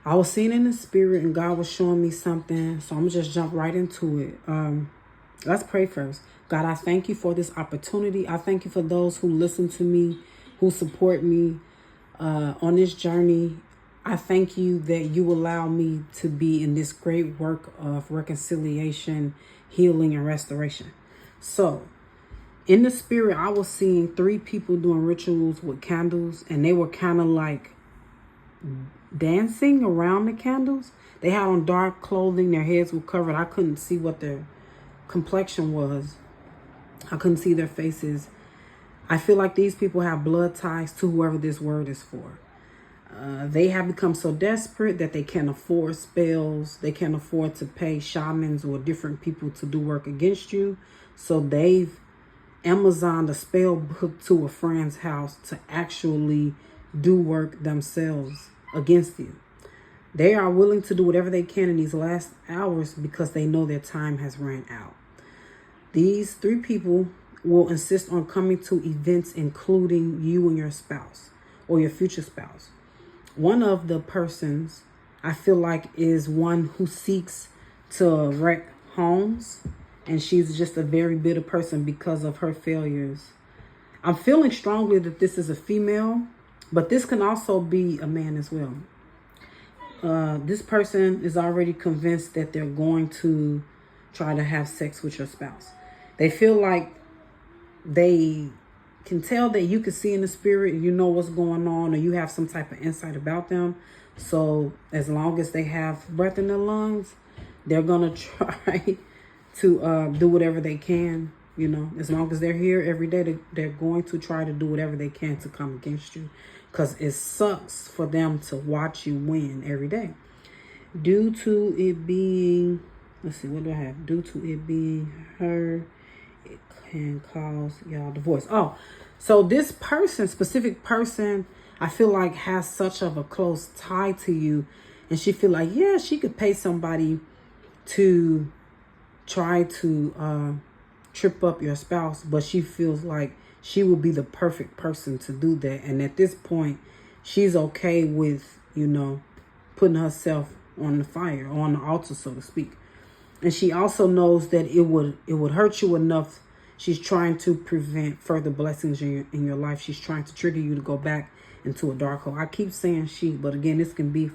I was seeing in the spirit and God was showing me something. So I'm going to just jump right into it. Let's pray first. God, I thank you for this opportunity. I thank you for those who listen to me, who support me on this journey. I thank you that you allow me to be in this great work of reconciliation, healing, and restoration. So in the spirit, I was seeing 3 people doing rituals with candles, and they were kind of like dancing around the candles. They had on dark clothing. Their heads were covered. I couldn't see what their complexion was. I couldn't see their faces. I feel like these people have blood ties to whoever this word is for. They have become so desperate that they can't afford spells. They can't afford to pay shamans or different people to do work against you. So they've Amazoned a spell book to a friend's house to actually do work themselves against you. They are willing to do whatever they can in these last hours because they know their time has ran out. These 3 people will insist on coming to events including you and your spouse or your future spouse. One of the persons I feel like is one who seeks to wreck homes, and she's just a very bitter person because of her failures. I'm feeling strongly that this is a female, but this can also be a man as well. This person is already convinced that they're going to try to have sex with your spouse. They feel like they can tell that you can see in the spirit, you know what's going on, or you have some type of insight about them. So as long as they have breath in their lungs, they're going to try to do whatever they can. You know, as long as they're here every day, they're going to try to do whatever they can to come against you, because it sucks for them to watch you win every day. Due to it being, let's see, what do I have? Due to it being her, it can cause y'all divorce. Oh, so this person, specific person, I feel like has such of a close tie to you, and she feel like, yeah, she could pay somebody to try to trip up your spouse, but she feels like she will be the perfect person to do that. And at this point, she's okay with, you know, putting herself on the fire, on the altar, so to speak. And she also knows that it would hurt you enough. She's trying to prevent further blessings in your life. She's trying to trigger you to go back into a dark hole. I keep saying she, but again, this can be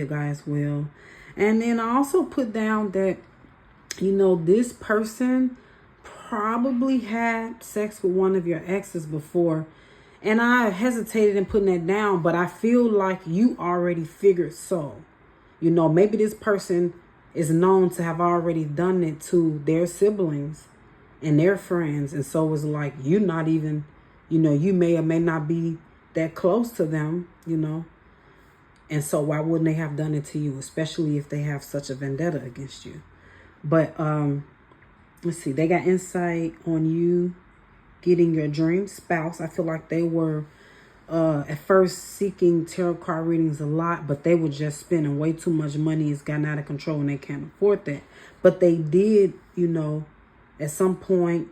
a guy as well. And then I also put down that, you know, this person probably had sex with one of your exes before. And I hesitated in putting that down, but I feel like you already figured so. You know, maybe this person is known to have already done it to their siblings and their friends. And so it's like, you're not even, you know, you may or may not be that close to them, you know. And so why wouldn't they have done it to you, especially if they have such a vendetta against you? But let's see, they got insight on you getting your dream spouse. I feel like they were at first seeking tarot card readings a lot, but they were just spending way too much money. It's gotten out of control and they can't afford that. But they did, you know, at some point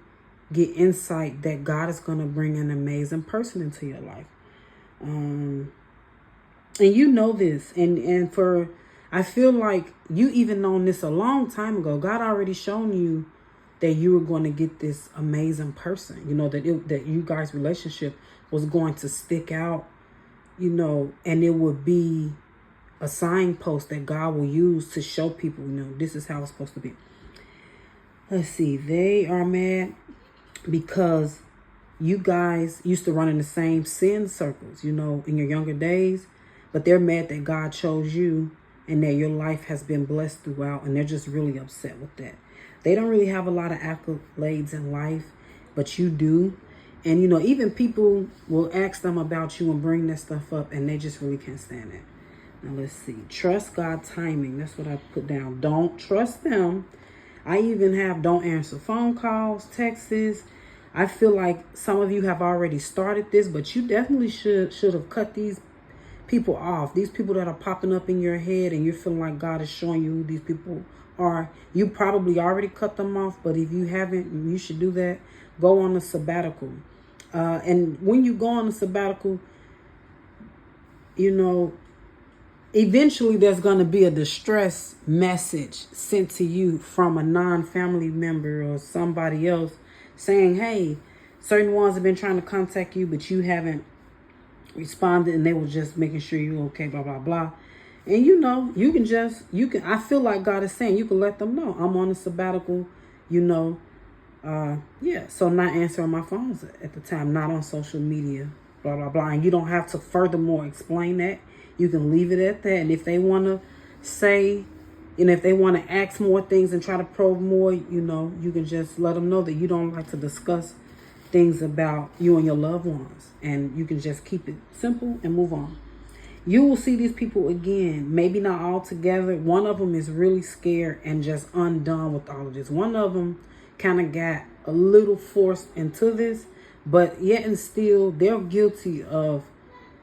get insight that God is going to bring an amazing person into your life. And you know this, and for, I feel like you even known this a long time ago. God already shown you that you were going to get this amazing person, you know, that you guys' relationship was going to stick out, you know, and it would be a signpost that God will use to show people, you know, this is how it's supposed to be. Let's see, they are mad because you guys used to run in the same sin circles, you know, in your younger days, but they're mad that God chose you and that your life has been blessed throughout, and they're just really upset with that. They don't really have a lot of accolades in life, but you do. And, you know, even people will ask them about you and bring that stuff up, and they just really can't stand it. Now, let's see. Trust God's timing. That's what I put down. Don't trust them. I even have don't answer phone calls, texts. I feel like some of you have already started this, but you definitely should have cut these people off. These people that are popping up in your head and you're feeling like God is showing you who these people are. You probably already cut them off, but if you haven't, you should do that. Go on a sabbatical. And when you go on a sabbatical, you know, eventually there's going to be a distress message sent to you from a non-family member or somebody else saying, hey, certain ones have been trying to contact you, but you haven't responded, and they were just making sure you're okay, blah, blah, blah. And I feel like God is saying, you can let them know I'm on a sabbatical, so I'm not answering my phones at the time, not on social media, blah, blah, blah. And you don't have to furthermore explain that. You can leave it at that. And if they want to say, if they want to ask more things and try to probe more, you can just let them know that you don't like to discuss things about you and your loved ones. And you can just keep it simple and move on. You will see these people again, maybe not all together. One of them is really scared and just undone with all of this. One of them kind of got a little forced into this, but yet and still they're guilty of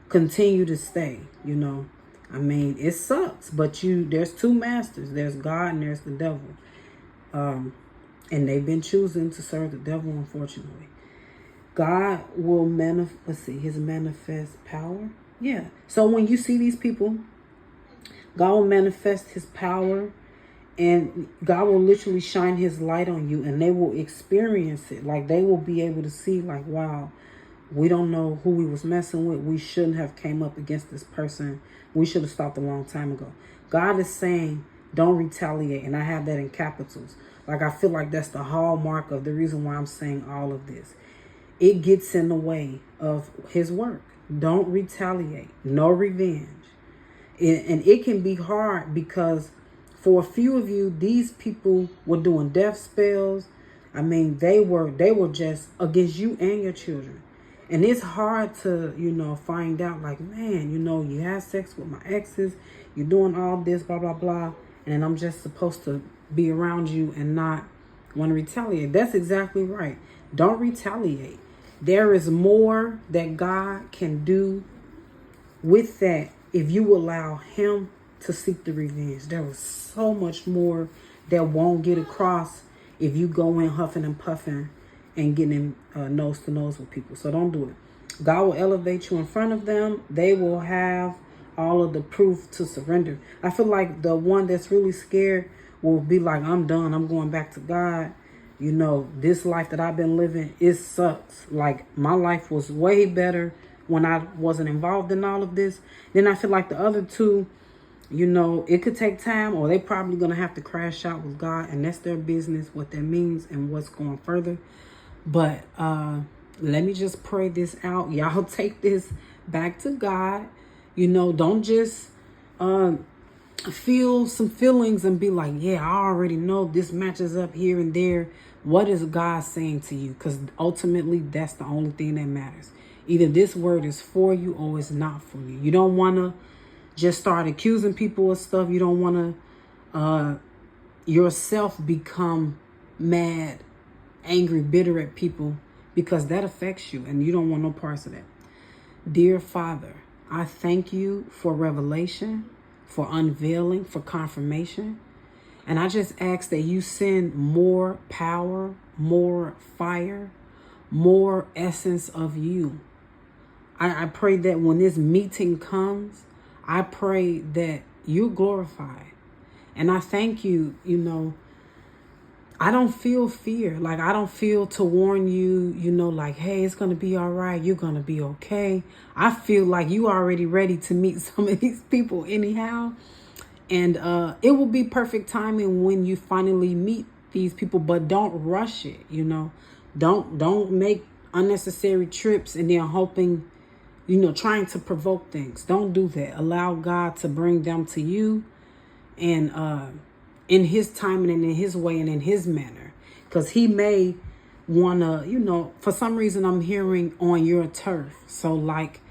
continue to stay, it sucks, but there's two masters. There's God and there's the devil. And they've been choosing to serve the devil, unfortunately. God will his manifest power. Yeah. So when you see these people, God will manifest his power, and God will literally shine his light on you, and they will experience it. Like, they will be able to see, like, wow, we don't know who we was messing with. We shouldn't have came up against this person. We should have stopped a long time ago. God is saying, don't retaliate. And I have that in capitals. Like, I feel like that's the hallmark of the reason why I'm saying all of this. It gets in the way of his work. Don't retaliate. No revenge. And it can be hard because for a few of you, these people were doing death spells. They were just against you and your children. And it's hard to, find out, like, man, you had sex with my exes, you're doing all this, blah, blah, blah. And then I'm just supposed to be around you and not want to retaliate. That's exactly right. Don't retaliate. There is more that God can do with that if you allow him to seek the revenge. There is so much more that won't get across if you go in huffing and puffing and getting nose to nose with people. So don't do it. God will elevate you in front of them. They will have all of the proof to surrender. I feel like the one that's really scared will be like, I'm done. I'm going back to God. This life that I've been living, it sucks. Like, my life was way better when I wasn't involved in all of this. Then I feel like the other two, it could take time, or they probably going to have to crash out with God, and that's their business, what that means and what's going further. But let me just pray this out. Y'all take this back to God. Don't just feel some feelings and be like, yeah, I already know this matches up here and there. What is God saying to you? Because ultimately, that's the only thing that matters. Either this word is for you or it's not for you. You don't want to just start accusing people of stuff. You don't want to yourself become mad, angry, bitter at people, because that affects you and you don't want no parts of that. Dear Father, I thank you for revelation, for unveiling, for confirmation. And I just ask that you send more power, more fire, more essence of you. I pray that when this meeting comes, I pray that you're glorified. And I thank you, I don't feel fear. Like, I don't feel to warn you, like, hey, it's going to be all right. You're going to be okay. I feel like you already ready to meet some of these people anyhow. And it will be perfect timing when you finally meet these people, but don't rush it, Don't make unnecessary trips and then hoping, trying to provoke things. Don't do that. Allow God to bring them to you, and in his timing and in his way and in his manner. Because he may want to, for some reason I'm hearing on your turf. So like,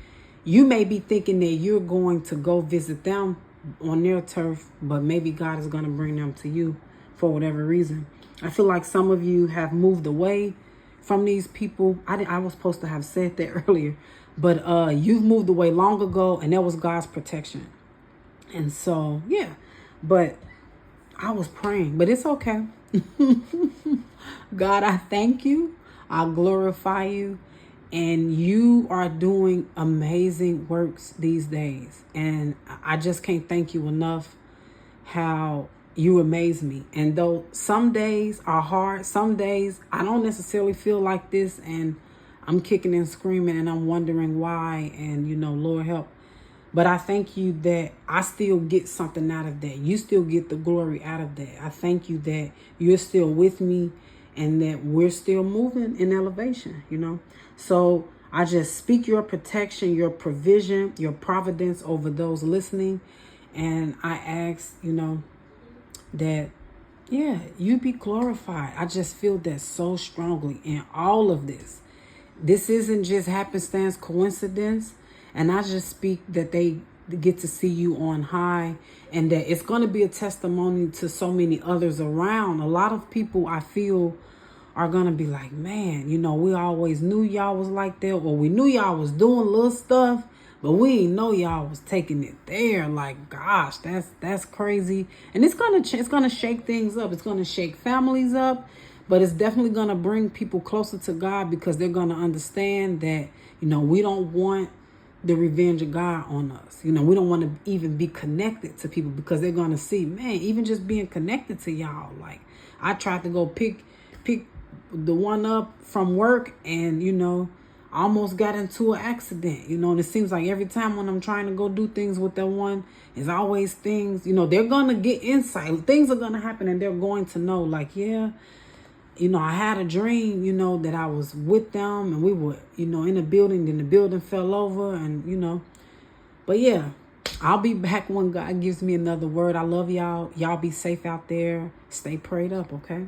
you may be thinking that you're going to go visit them on their turf, but maybe God is going to bring them to you for whatever reason. I feel like some of you have moved away from these people. I was supposed to have said that earlier, but you've moved away long ago, and that was God's protection. And so, yeah, but I was praying, but it's okay. God, I thank you. I glorify you. And you are doing amazing works these days. And I just can't thank you enough how you amaze me. And though some days are hard, some days I don't necessarily feel like this, and I'm kicking and screaming and I'm wondering why, and Lord help. But I thank you that I still get something out of that. You still get the glory out of that. I thank you that you're still with me and that we're still moving in elevation. So I just speak your protection, your provision, your providence over those listening. And I ask, that, yeah, you be glorified. I just feel that so strongly in all of this. This isn't just happenstance, coincidence. And I just speak that they get to see you on high, and that it's going to be a testimony to so many others around. A lot of people, I feel, are going to be like, man, we always knew y'all was like that, or we knew y'all was doing little stuff, but we didn't know y'all was taking it there. Like, gosh, that's crazy. And it's going to shake things up. It's going to shake families up, but it's definitely going to bring people closer to God, because they're going to understand that, we don't want the revenge of God on us. We don't want to even be connected to people, because they're going to see, man, even just being connected to y'all. Like, I tried to go pick the one up from work, and, almost got into an accident, and it seems like every time when I'm trying to go do things with that one, it's always things, they're going to get insight. Things are going to happen, and they're going to know, like, yeah, I had a dream, that I was with them, and we were, in a building, then the building fell over, and, but yeah, I'll be back when God gives me another word. I love y'all. Y'all be safe out there. Stay prayed up, okay?